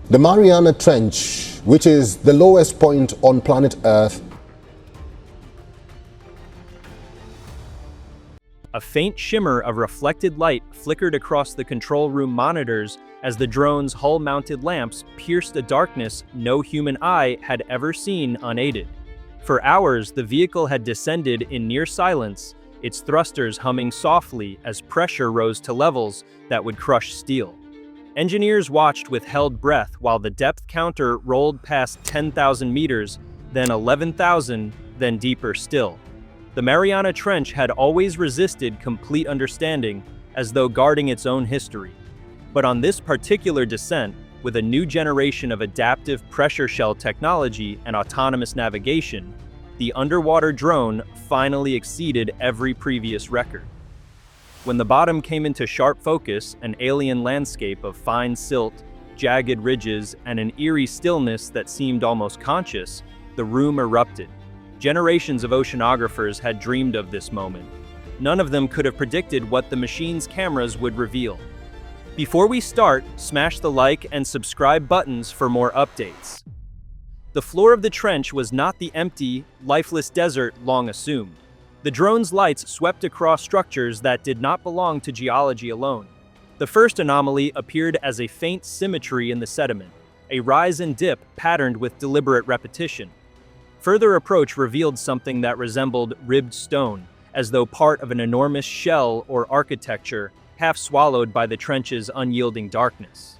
The Mariana Trench, which is the lowest point on planet Earth. A faint shimmer of reflected light flickered across the control room monitors as the drone's hull-mounted lamps pierced a darkness no human eye had ever seen unaided. For hours, the vehicle had descended in near silence, its thrusters humming softly as pressure rose to levels that would crush steel. Engineers watched with held breath while the depth counter rolled past 10,000 meters, then 11,000, then deeper still. The Mariana Trench had always resisted complete understanding, as though guarding its own history. But on this particular descent, with a new generation of adaptive pressure shell technology and autonomous navigation, the underwater drone finally exceeded every previous record. When the bottom came into sharp focus, an alien landscape of fine silt, jagged ridges, and an eerie stillness that seemed almost conscious, the room erupted. Generations of oceanographers had dreamed of this moment. None of them could have predicted what the machine's cameras would reveal. Before we start, smash the like and subscribe buttons for more updates. The floor of the trench was not the empty, lifeless desert long assumed. The drone's lights swept across structures that did not belong to geology alone. The first anomaly appeared as a faint symmetry in the sediment, a rise and dip patterned with deliberate repetition. Further approach revealed something that resembled ribbed stone, as though part of an enormous shell or architecture, half swallowed by the trench's unyielding darkness.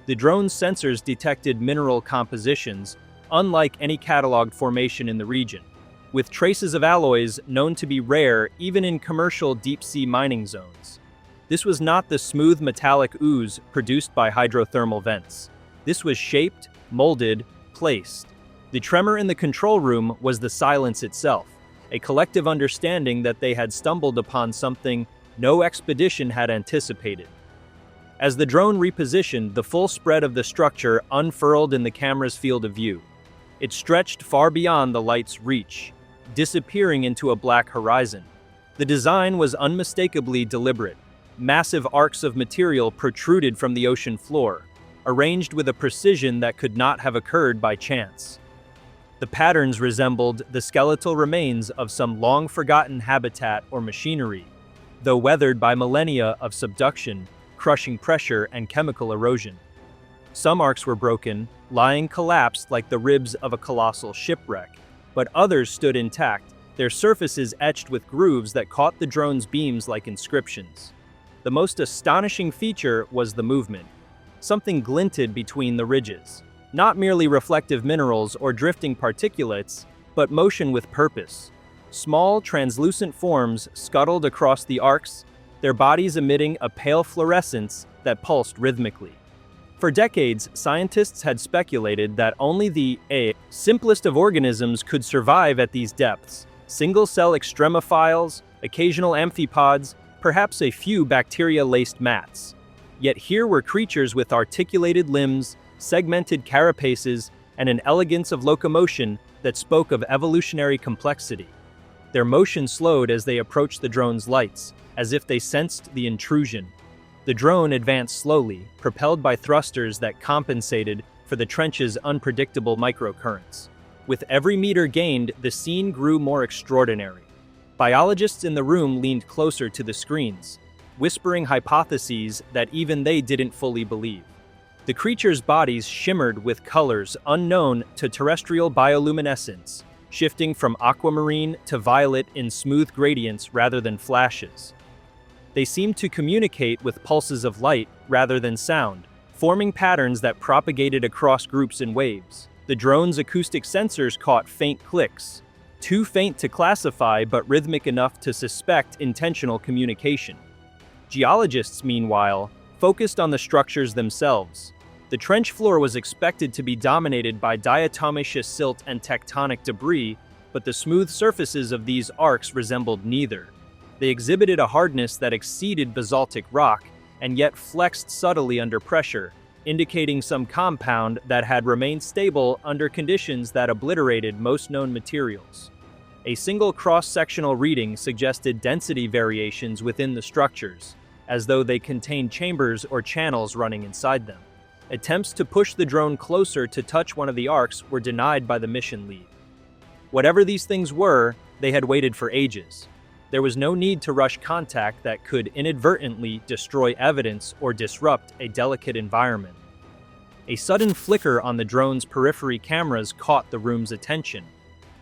The drone's sensors detected mineral compositions, unlike any cataloged formation in the region, with traces of alloys known to be rare even in commercial deep-sea mining zones. This was not the smooth metallic ooze produced by hydrothermal vents. This was shaped, molded, placed. The tremor in the control room was the silence itself, a collective understanding that they had stumbled upon something no expedition had anticipated. As the drone repositioned, the full spread of the structure unfurled in the camera's field of view. It stretched far beyond the light's reach, disappearing into a black horizon. The design was unmistakably deliberate. Massive arcs of material protruded from the ocean floor, arranged with a precision that could not have occurred by chance. The patterns resembled the skeletal remains of some long-forgotten habitat or machinery, though weathered by millennia of subduction, crushing pressure, and chemical erosion. Some arcs were broken, lying collapsed like the ribs of a colossal shipwreck, but others stood intact, their surfaces etched with grooves that caught the drone's beams like inscriptions. The most astonishing feature was the movement. Something glinted between the ridges. Not merely reflective minerals or drifting particulates, but motion with purpose. Small, translucent forms scuttled across the arcs, their bodies emitting a pale fluorescence that pulsed rhythmically. For decades, scientists had speculated that only the simplest of organisms could survive at these depths: single-cell extremophiles, occasional amphipods, perhaps a few bacteria-laced mats. Yet here were creatures with articulated limbs, segmented carapaces, and an elegance of locomotion that spoke of evolutionary complexity. Their motion slowed as they approached the drone's lights, as if they sensed the intrusion. The drone advanced slowly, propelled by thrusters that compensated for the trench's unpredictable microcurrents. With every meter gained, the scene grew more extraordinary. Biologists in the room leaned closer to the screens, whispering hypotheses that even they didn't fully believe. The creatures' bodies shimmered with colors unknown to terrestrial bioluminescence, shifting from aquamarine to violet in smooth gradients rather than flashes. They seemed to communicate with pulses of light rather than sound, forming patterns that propagated across groups and waves. The drone's acoustic sensors caught faint clicks, too faint to classify but rhythmic enough to suspect intentional communication. Geologists, meanwhile, focused on the structures themselves. The trench floor was expected to be dominated by diatomaceous silt and tectonic debris, but the smooth surfaces of these arcs resembled neither. They exhibited a hardness that exceeded basaltic rock, and yet flexed subtly under pressure, indicating some compound that had remained stable under conditions that obliterated most known materials. A single cross-sectional reading suggested density variations within the structures, as though they contained chambers or channels running inside them. Attempts to push the drone closer to touch one of the arcs were denied by the mission lead. Whatever these things were, they had waited for ages. There was no need to rush contact that could inadvertently destroy evidence or disrupt a delicate environment. A sudden flicker on the drone's periphery cameras caught the room's attention.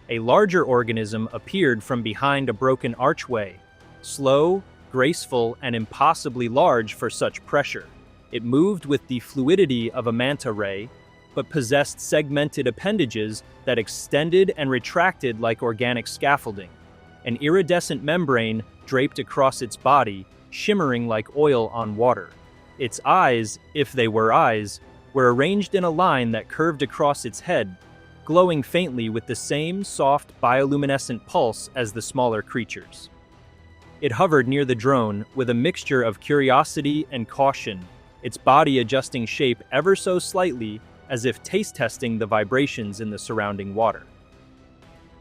A larger organism appeared from behind a broken archway, slow, graceful, and impossibly large for such pressure. It moved with the fluidity of a manta ray, but possessed segmented appendages that extended and retracted like organic scaffolding. An iridescent membrane draped across its body, shimmering like oil on water. Its eyes, if they were eyes, were arranged in a line that curved across its head, glowing faintly with the same soft bioluminescent pulse as the smaller creatures. It hovered near the drone with a mixture of curiosity and caution, its body adjusting shape ever so slightly as if taste-testing the vibrations in the surrounding water.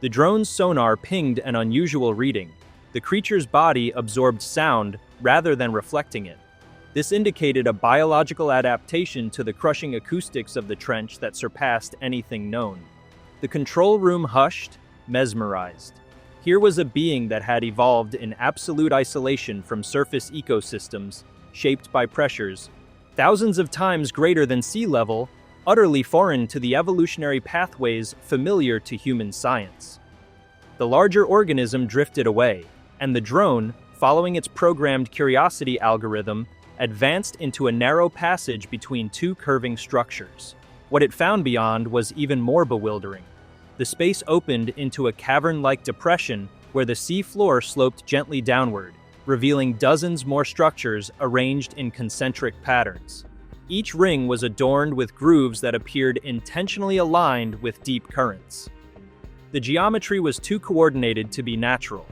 The drone's sonar pinged an unusual reading. The creature's body absorbed sound rather than reflecting it. This indicated a biological adaptation to the crushing acoustics of the trench that surpassed anything known. The control room hushed, mesmerized. Here was a being that had evolved in absolute isolation from surface ecosystems, shaped by pressures thousands of times greater than sea level, utterly foreign to the evolutionary pathways familiar to human science. The larger organism drifted away, and the drone, following its programmed curiosity algorithm, advanced into a narrow passage between two curving structures. What it found beyond was even more bewildering. The space opened into a cavern-like depression where the sea floor sloped gently downward, revealing dozens more structures arranged in concentric patterns. Each ring was adorned with grooves that appeared intentionally aligned with deep currents. The geometry was too coordinated to be natural.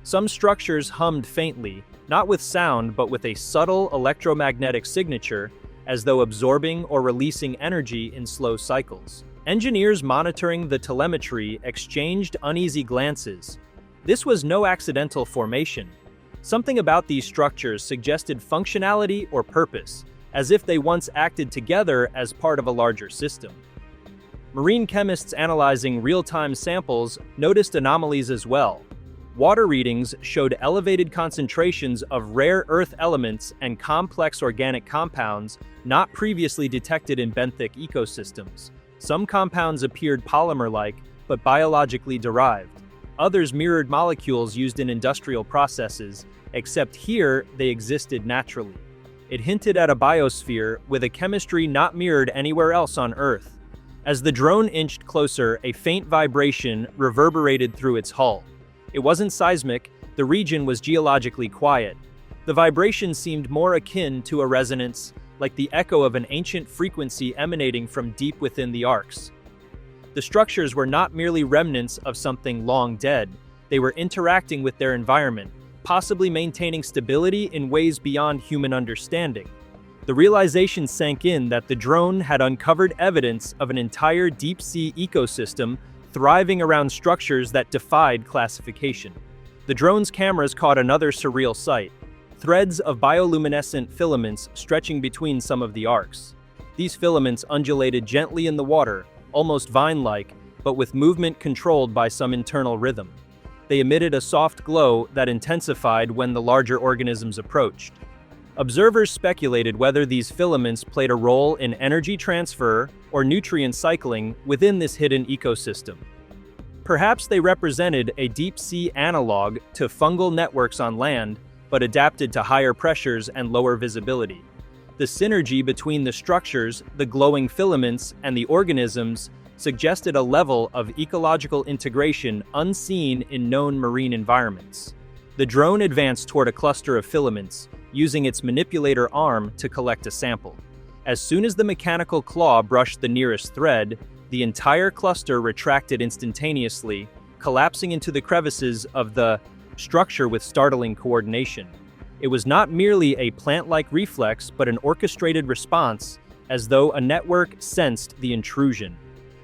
Some structures hummed faintly, not with sound but with a subtle electromagnetic signature, as though absorbing or releasing energy in slow cycles. Engineers monitoring the telemetry exchanged uneasy glances. This was no accidental formation. Something about these structures suggested functionality or purpose, as if they once acted together as part of a larger system. Marine chemists analyzing real-time samples noticed anomalies as well. Water readings showed elevated concentrations of rare earth elements and complex organic compounds not previously detected in benthic ecosystems. Some compounds appeared polymer-like, but biologically derived. Others mirrored molecules used in industrial processes, except here they existed naturally. It hinted at a biosphere with a chemistry not mirrored anywhere else on Earth. As the drone inched closer, a faint vibration reverberated through its hull. It wasn't seismic, the region was geologically quiet. The vibration seemed more akin to a resonance, like the echo of an ancient frequency emanating from deep within the arcs. The structures were not merely remnants of something long dead, they were interacting with their environment, possibly maintaining stability in ways beyond human understanding. The realization sank in that the drone had uncovered evidence of an entire deep-sea ecosystem thriving around structures that defied classification. The drone's cameras caught another surreal sight: threads of bioluminescent filaments stretching between some of the arcs. These filaments undulated gently in the water, almost vine-like, but with movement controlled by some internal rhythm. They emitted a soft glow that intensified when the larger organisms approached. Observers speculated whether these filaments played a role in energy transfer or nutrient cycling within this hidden ecosystem. Perhaps they represented a deep-sea analog to fungal networks on land, but adapted to higher pressures and lower visibility. The synergy between the structures, the glowing filaments, and the organisms suggested a level of ecological integration unseen in known marine environments. The drone advanced toward a cluster of filaments, using its manipulator arm to collect a sample. As soon as the mechanical claw brushed the nearest thread, the entire cluster retracted instantaneously, collapsing into the crevices of the structure with startling coordination. It was not merely a plant-like reflex, but an orchestrated response, as though a network sensed the intrusion.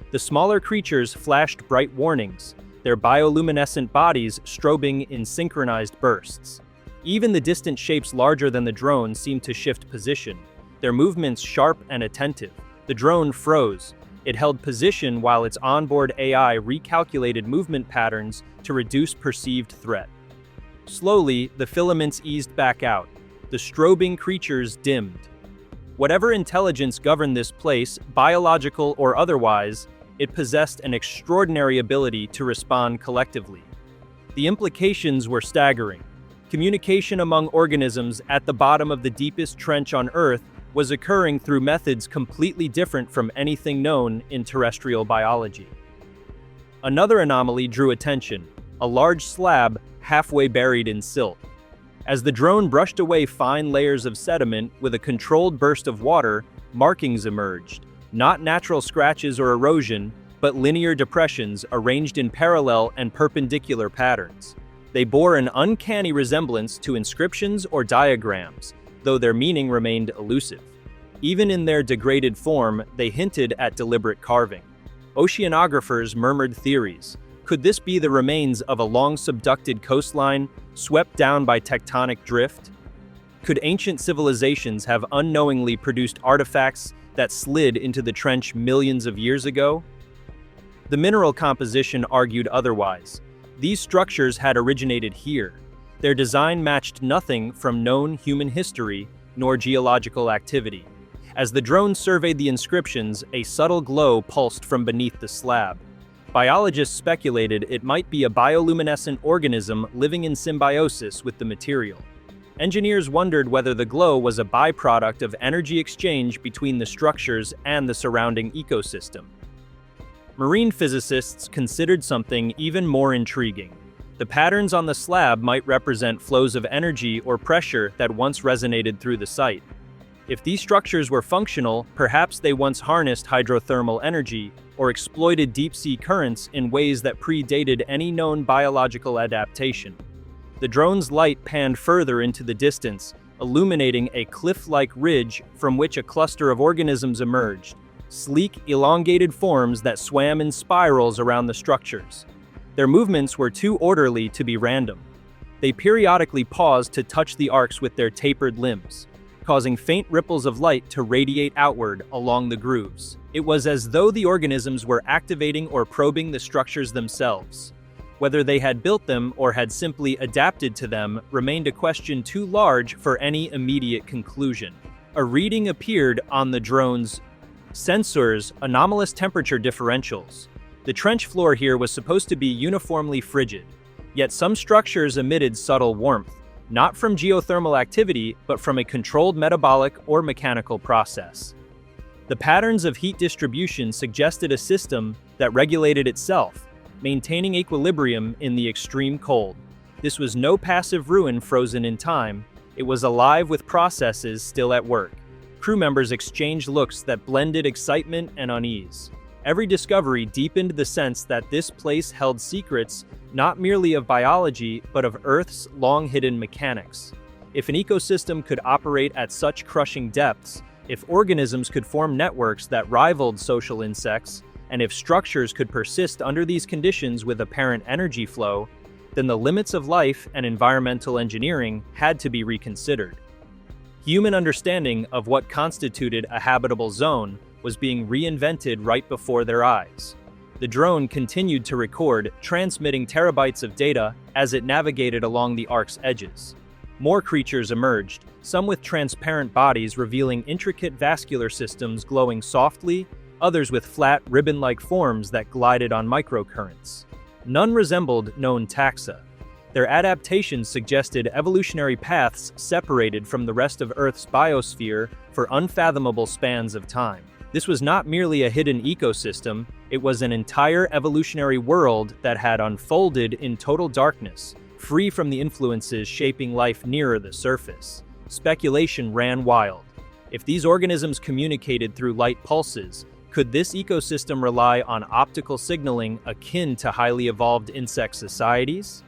The smaller creatures flashed bright warnings, their bioluminescent bodies strobing in synchronized bursts. Even the distant shapes larger than the drone seemed to shift position. their movements sharp and attentive. The drone froze. It held position while its onboard AI recalculated movement patterns to reduce perceived threat. Slowly, the filaments eased back out. The strobing creatures dimmed. Whatever intelligence governed this place, biological or otherwise, it possessed an extraordinary ability to respond collectively. The implications were staggering. Communication among organisms at the bottom of the deepest trench on Earth was occurring through methods completely different from anything known in terrestrial biology. Another anomaly drew attention: a large slab halfway buried in silt. As the drone brushed away fine layers of sediment with a controlled burst of water, markings emerged. Not natural scratches or erosion, but linear depressions arranged in parallel and perpendicular patterns. They bore an uncanny resemblance to inscriptions or diagrams, though their meaning remained elusive. Even in their degraded form, they hinted at deliberate carving. Oceanographers murmured theories. Could this be the remains of a long subducted coastline, swept down by tectonic drift? Could ancient civilizations have unknowingly produced artifacts that slid into the trench millions of years ago? The mineral composition argued otherwise. These structures had originated here. Their design matched nothing from known human history nor geological activity. As the drone surveyed the inscriptions, a subtle glow pulsed from beneath the slab. Biologists speculated it might be a bioluminescent organism living in symbiosis with the material. Engineers wondered whether the glow was a byproduct of energy exchange between the structures and the surrounding ecosystem. Marine physicists considered something even more intriguing. The patterns on the slab might represent flows of energy or pressure that once resonated through the site. If these structures were functional, perhaps they once harnessed hydrothermal energy or exploited deep-sea currents in ways that predated any known biological adaptation. The drone's light panned further into the distance, illuminating a cliff-like ridge from which a cluster of organisms emerged, sleek, elongated forms that swam in spirals around the structures. Their movements were too orderly to be random. They periodically paused to touch the arcs with their tapered limbs, causing faint ripples of light to radiate outward along the grooves. It was as though the organisms were activating or probing the structures themselves. Whether they had built them or had simply adapted to them remained a question too large for any immediate conclusion. A reading appeared on the drone's sensors: anomalous temperature differentials. The trench floor here was supposed to be uniformly frigid, yet some structures emitted subtle warmth, not from geothermal activity, but from a controlled metabolic or mechanical process. The patterns of heat distribution suggested a system that regulated itself, maintaining equilibrium in the extreme cold. This was no passive ruin frozen in time. It was alive with processes still at work. Crew members exchanged looks that blended excitement and unease. Every discovery deepened the sense that this place held secrets not merely of biology, but of Earth's long-hidden mechanics. If an ecosystem could operate at such crushing depths, if organisms could form networks that rivaled social insects, and if structures could persist under these conditions with apparent energy flow, then the limits of life and environmental engineering had to be reconsidered. Human understanding of what constituted a habitable zone was being reinvented right before their eyes. The drone continued to record, transmitting terabytes of data as it navigated along the ark's edges. More creatures emerged, some with transparent bodies revealing intricate vascular systems glowing softly, others with flat, ribbon-like forms that glided on microcurrents. None resembled known taxa. Their adaptations suggested evolutionary paths separated from the rest of Earth's biosphere for unfathomable spans of time. This was not merely a hidden ecosystem, it was an entire evolutionary world that had unfolded in total darkness, free from the influences shaping life nearer the surface. Speculation ran wild. If these organisms communicated through light pulses, could this ecosystem rely on optical signaling akin to highly evolved insect societies?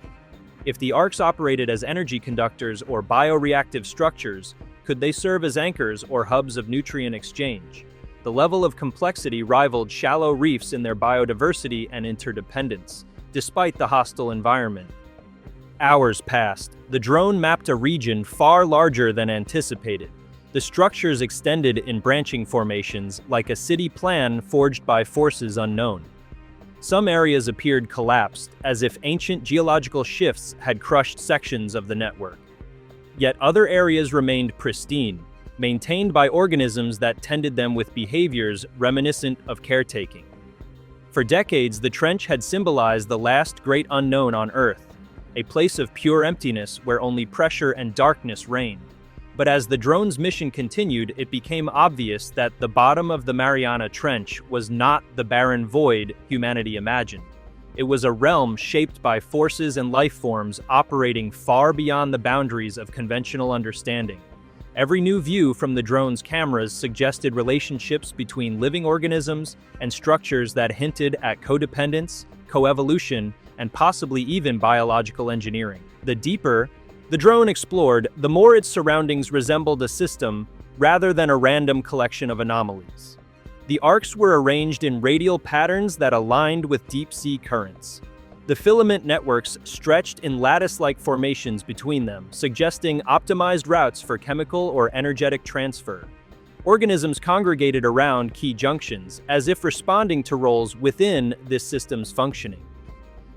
If the arcs operated as energy conductors or bioreactive structures, could they serve as anchors or hubs of nutrient exchange? The level of complexity rivaled shallow reefs in their biodiversity and interdependence, despite the hostile environment. Hours passed. The drone mapped a region far larger than anticipated. The structures extended in branching formations like a city plan forged by forces unknown. Some areas appeared collapsed, as if ancient geological shifts had crushed sections of the network. Yet other areas remained pristine, maintained by organisms that tended them with behaviors reminiscent of caretaking. For decades, the trench had symbolized the last great unknown on Earth, a place of pure emptiness where only pressure and darkness reigned. But as the drone's mission continued, it became obvious that the bottom of the Mariana Trench was not the barren void humanity imagined. It was a realm shaped by forces and life forms operating far beyond the boundaries of conventional understanding. Every new view from the drone's cameras suggested relationships between living organisms and structures that hinted at codependence, coevolution, and possibly even biological engineering. The deeper the drone explored, the more its surroundings resembled a system rather than a random collection of anomalies. The arcs were arranged in radial patterns that aligned with deep-sea currents. The filament networks stretched in lattice-like formations between them, suggesting optimized routes for chemical or energetic transfer. Organisms congregated around key junctions, as if responding to roles within this system's functioning.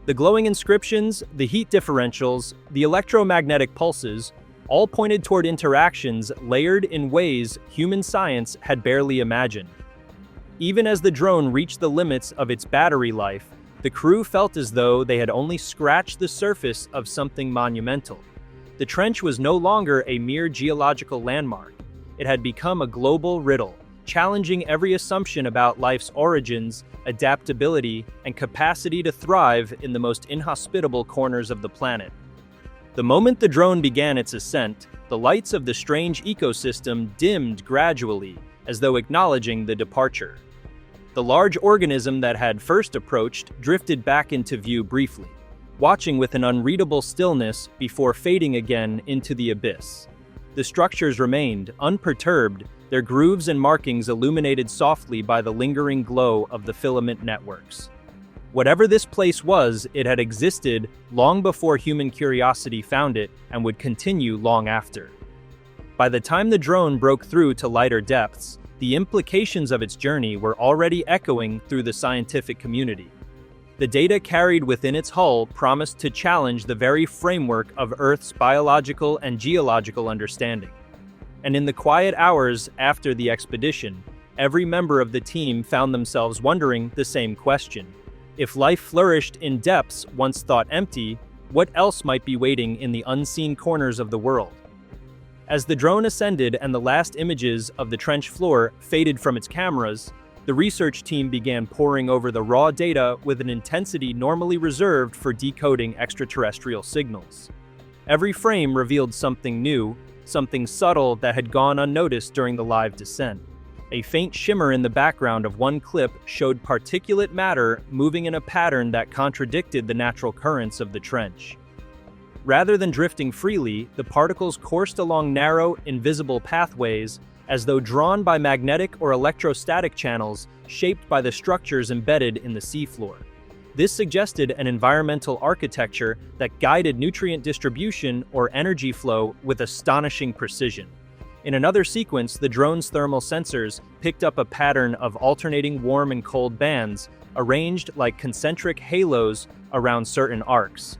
The glowing inscriptions, the heat differentials, the electromagnetic pulses, all pointed toward interactions layered in ways human science had barely imagined. Even as the drone reached the limits of its battery life, the crew felt as though they had only scratched the surface of something monumental. The trench was no longer a mere geological landmark. It had become a global riddle, challenging every assumption about life's origins, adaptability, and capacity to thrive in the most inhospitable corners of the planet. The moment the drone began its ascent, the lights of the strange ecosystem dimmed gradually, as though acknowledging the departure. The large organism that had first approached drifted back into view briefly, watching with an unreadable stillness before fading again into the abyss. The structures remained unperturbed, their grooves and markings illuminated softly by the lingering glow of the filament networks. Whatever this place was, it had existed long before human curiosity found it and would continue long after. By the time the drone broke through to lighter depths, the implications of its journey were already echoing through the scientific community. The data carried within its hull promised to challenge the very framework of Earth's biological and geological understanding. And in the quiet hours after the expedition, every member of the team found themselves wondering the same question. If life flourished in depths once thought empty, what else might be waiting in the unseen corners of the world? As the drone ascended and the last images of the trench floor faded from its cameras, the research team began poring over the raw data with an intensity normally reserved for decoding extraterrestrial signals. Every frame revealed something new, something subtle that had gone unnoticed during the live descent. A faint shimmer in the background of one clip showed particulate matter moving in a pattern that contradicted the natural currents of the trench. Rather than drifting freely, the particles coursed along narrow, invisible pathways, as though drawn by magnetic or electrostatic channels shaped by the structures embedded in the seafloor. This suggested an environmental architecture that guided nutrient distribution or energy flow with astonishing precision. In another sequence, the drone's thermal sensors picked up a pattern of alternating warm and cold bands, arranged like concentric halos around certain arcs.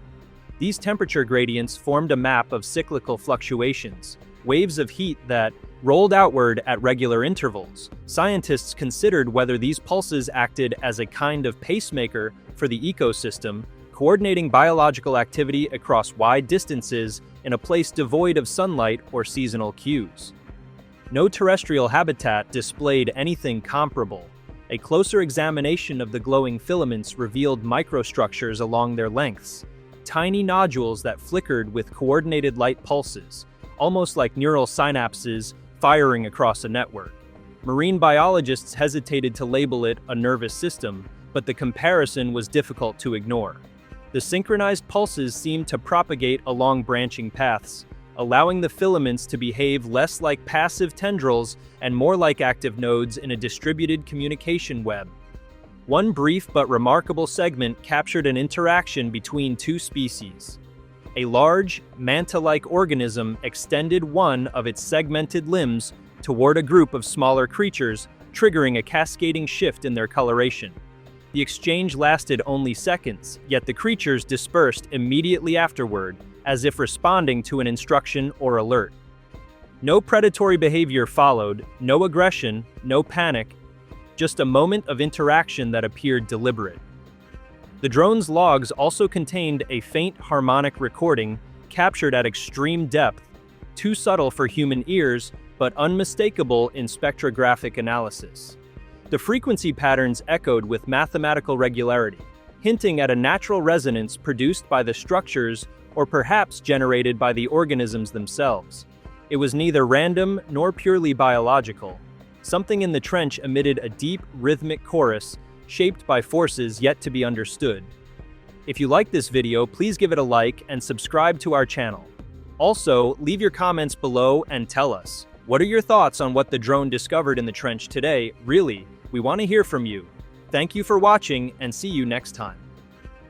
These temperature gradients formed a map of cyclical fluctuations, waves of heat that rolled outward at regular intervals. Scientists considered whether these pulses acted as a kind of pacemaker for the ecosystem, coordinating biological activity across wide distances in a place devoid of sunlight or seasonal cues. No terrestrial habitat displayed anything comparable. A closer examination of the glowing filaments revealed microstructures along their lengths, tiny nodules that flickered with coordinated light pulses, almost like neural synapses firing across a network. Marine biologists hesitated to label it a nervous system, but the comparison was difficult to ignore. The synchronized pulses seemed to propagate along branching paths, allowing the filaments to behave less like passive tendrils and more like active nodes in a distributed communication web. One brief but remarkable segment captured an interaction between two species. A large, manta-like organism extended one of its segmented limbs toward a group of smaller creatures, triggering a cascading shift in their coloration. The exchange lasted only seconds, yet the creatures dispersed immediately afterward, as if responding to an instruction or alert. No predatory behavior followed, no aggression, no panic, just a moment of interaction that appeared deliberate. The drone's logs also contained a faint harmonic recording captured at extreme depth, too subtle for human ears, but unmistakable in spectrographic analysis. The frequency patterns echoed with mathematical regularity, hinting at a natural resonance produced by the structures or perhaps generated by the organisms themselves. It was neither random nor purely biological. Something in the trench emitted a deep, rhythmic chorus shaped by forces yet to be understood. If you like this video, please give it a like and subscribe to our channel. Also, leave your comments below and tell us, what are your thoughts on what the drone discovered in the trench today? Really, we want to hear from you. Thank you for watching and see you next time.